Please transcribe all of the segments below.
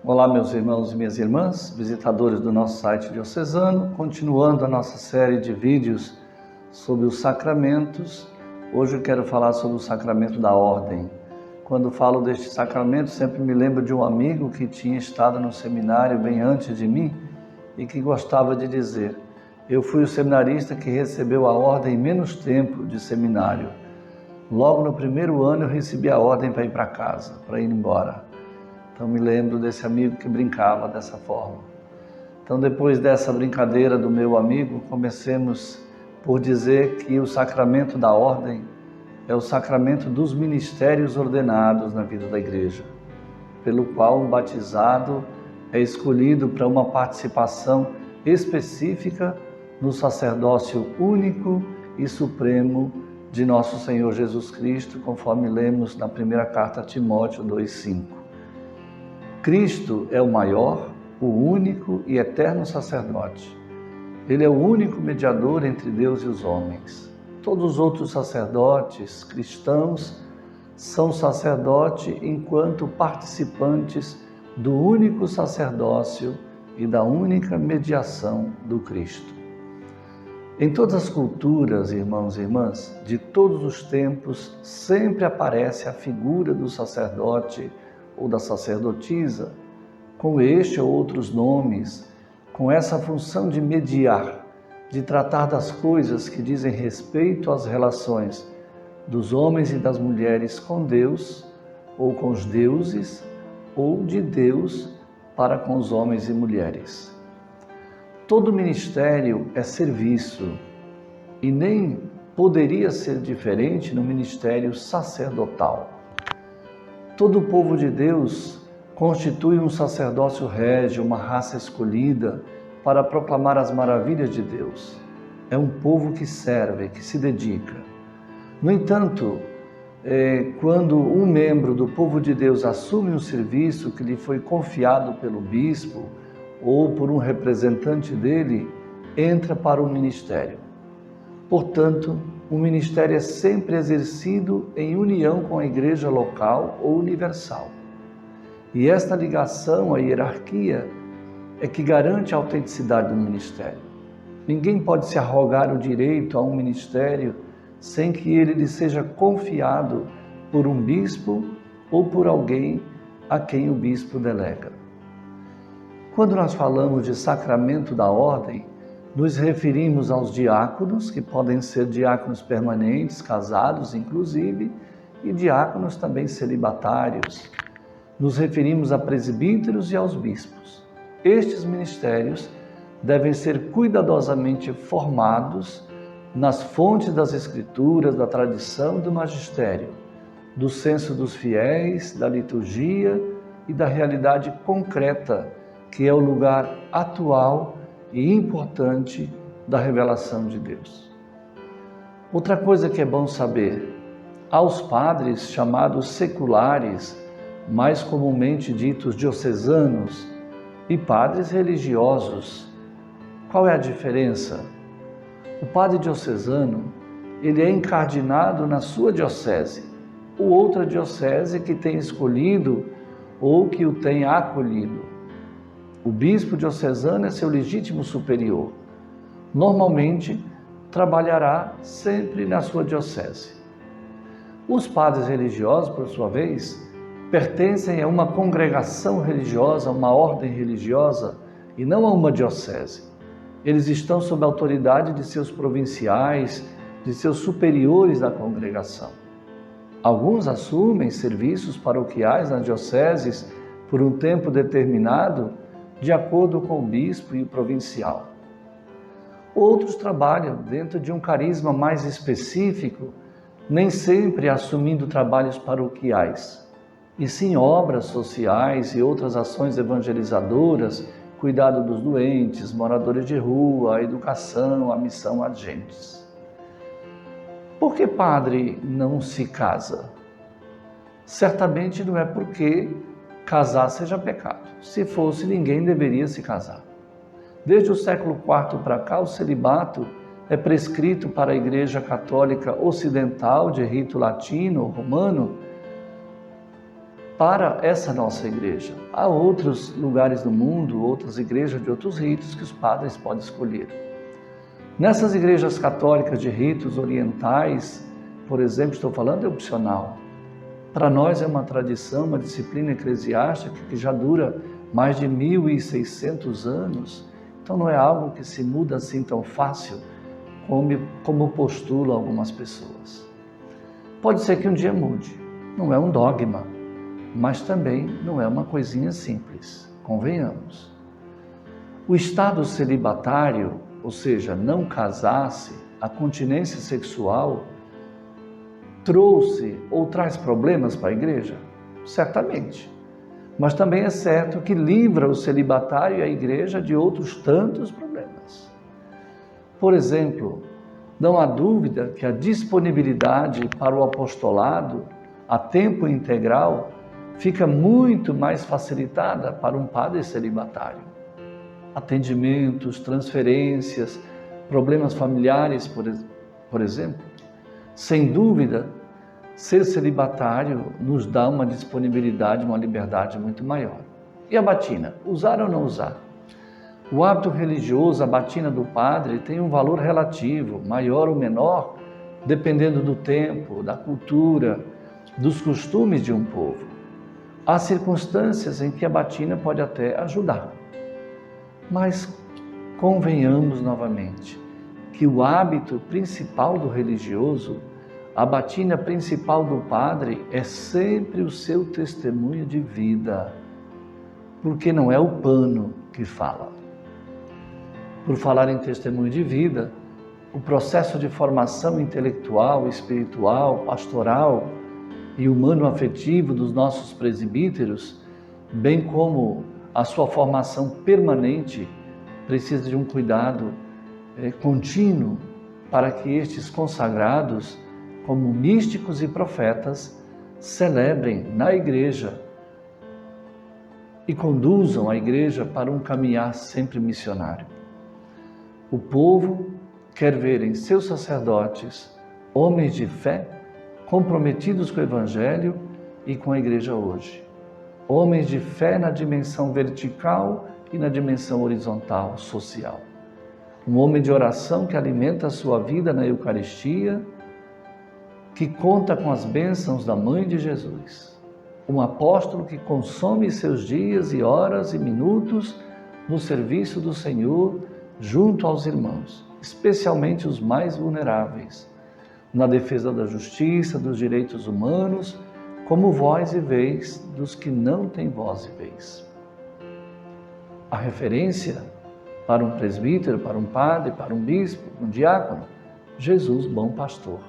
Olá, meus irmãos e minhas irmãs, visitadores do nosso site diocesano, continuando a nossa série de vídeos sobre os sacramentos. Hoje eu quero falar sobre o sacramento da ordem. Quando falo deste sacramento, sempre me lembro de um amigo que tinha estado no seminário bem antes de mim e que gostava de dizer: eu fui o seminarista que recebeu a ordem em menos tempo de seminário. Logo no primeiro ano eu recebi a ordem para ir para casa, para ir embora. Então me lembro desse amigo que brincava dessa forma. Então depois dessa brincadeira do meu amigo, comecemos por dizer que o sacramento da ordem é o sacramento dos ministérios ordenados na vida da igreja, pelo qual um batizado é escolhido para uma participação específica no sacerdócio único e supremo de nosso Senhor Jesus Cristo, conforme lemos na primeira carta a Timóteo 2,5. Cristo é o maior, o único e eterno sacerdote. Ele é o único mediador entre Deus e os homens. Todos os outros sacerdotes cristãos são sacerdotes enquanto participantes do único sacerdócio e da única mediação do Cristo. Em todas as culturas, irmãos e irmãs, de todos os tempos, sempre aparece a figura do sacerdote ou da sacerdotisa, com este ou outros nomes, com essa função de mediar, de tratar das coisas que dizem respeito às relações dos homens e das mulheres com Deus, ou com os deuses, ou de Deus para com os homens e mulheres. Todo ministério é serviço, e nem poderia ser diferente no ministério sacerdotal. Todo o povo de Deus constitui um sacerdócio régio, uma raça escolhida para proclamar as maravilhas de Deus. É um povo que serve, que se dedica. No entanto, quando um membro do povo de Deus assume um serviço que lhe foi confiado pelo bispo ou por um representante dele, entra para o ministério. Portanto, o ministério é sempre exercido em união com a igreja local ou universal. E esta ligação à hierarquia é que garante a autenticidade do ministério. Ninguém pode se arrogar o direito a um ministério sem que ele lhe seja confiado por um bispo ou por alguém a quem o bispo delega. Quando nós falamos de sacramento da ordem, nos referimos aos diáconos, que podem ser diáconos permanentes, casados inclusive, e diáconos também celibatários. Nos referimos a presbíteros e aos bispos. Estes ministérios devem ser cuidadosamente formados nas fontes das Escrituras, da tradição e do magistério, do senso dos fiéis, da liturgia e da realidade concreta, que é o lugar atual e importante da revelação de Deus. Outra coisa que é bom saber: aos padres chamados seculares, mais comumente ditos diocesanos, e padres religiosos, qual é a diferença? O padre diocesano, ele é encardinado na sua diocese, ou outra diocese que tem escolhido ou que o tem acolhido. O bispo diocesano é seu legítimo superior. Normalmente, trabalhará sempre na sua diocese. Os padres religiosos, por sua vez, pertencem a uma congregação religiosa, uma ordem religiosa, e não a uma diocese. Eles estão sob a autoridade de seus provinciais, de seus superiores da congregação. Alguns assumem serviços paroquiais nas dioceses por um tempo determinado, de acordo com o bispo e o provincial. Outros trabalham dentro de um carisma mais específico, nem sempre assumindo trabalhos paroquiais, e sim obras sociais e outras ações evangelizadoras, cuidado dos doentes, moradores de rua, a educação, a missão a gentes. Por que padre não se casa? Certamente não é porque casar seja pecado. Se fosse, ninguém deveria se casar. Desde o século IV para cá, o celibato é prescrito para a Igreja Católica Ocidental de rito latino ou romano para essa nossa igreja. Há outros lugares do mundo, outras igrejas de outros ritos que os padres podem escolher. Nessas igrejas católicas de ritos orientais, por exemplo, estou falando, é opcional. Para nós é uma tradição, uma disciplina eclesiástica que já dura mais de 1.600 anos, então não é algo que se muda assim tão fácil como postulam algumas pessoas. Pode ser que um dia mude, não é um dogma, mas também não é uma coisinha simples, convenhamos. O estado celibatário, ou seja, não casar-se, a continência sexual, trouxe ou traz problemas para a igreja? Certamente. Mas também é certo que livra o celibatário e a igreja de outros tantos problemas. Por exemplo, não há dúvida que a disponibilidade para o apostolado a tempo integral fica muito mais facilitada para um padre celibatário. Atendimentos, transferências, problemas familiares, por exemplo. Sem dúvida, ser celibatário nos dá uma disponibilidade, uma liberdade muito maior. E a batina? Usar ou não usar? O hábito religioso, a batina do padre, tem um valor relativo, maior ou menor, dependendo do tempo, da cultura, dos costumes de um povo. Há circunstâncias em que a batina pode até ajudar. Mas convenhamos novamente que o hábito principal do religioso, a batina principal do padre, é sempre o seu testemunho de vida, porque não é o pano que fala. Por falar em testemunho de vida, o processo de formação intelectual, espiritual, pastoral e humano-afetivo dos nossos presbíteros, bem como a sua formação permanente, precisa de um cuidado contínuo para que estes consagrados, como místicos e profetas, celebrem na igreja e conduzam a igreja para um caminhar sempre missionário. O povo quer ver em seus sacerdotes homens de fé comprometidos com o Evangelho e com a igreja hoje. Homens de fé na dimensão vertical e na dimensão horizontal, social. Um homem de oração que alimenta a sua vida na Eucaristia, que conta com as bênçãos da Mãe de Jesus. Um apóstolo que consome seus dias e horas e minutos no serviço do Senhor junto aos irmãos, especialmente os mais vulneráveis, na defesa da justiça, dos direitos humanos, como voz e vez dos que não têm voz e vez. A referência para um presbítero, para um padre, para um bispo, um diácono, Jesus, bom pastor.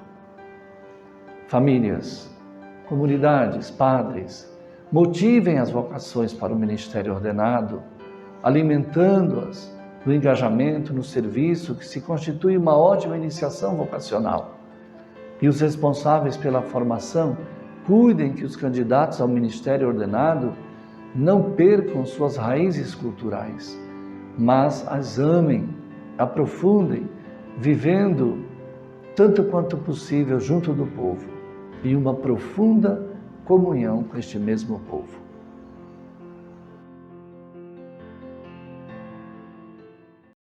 Famílias, comunidades, padres, motivem as vocações para o ministério ordenado, alimentando-as no engajamento, no serviço, que se constitui uma ótima iniciação vocacional. E os responsáveis pela formação cuidem que os candidatos ao ministério ordenado não percam suas raízes culturais, mas as amem, aprofundem, vivendo tanto quanto possível junto do povo e uma profunda comunhão com este mesmo povo.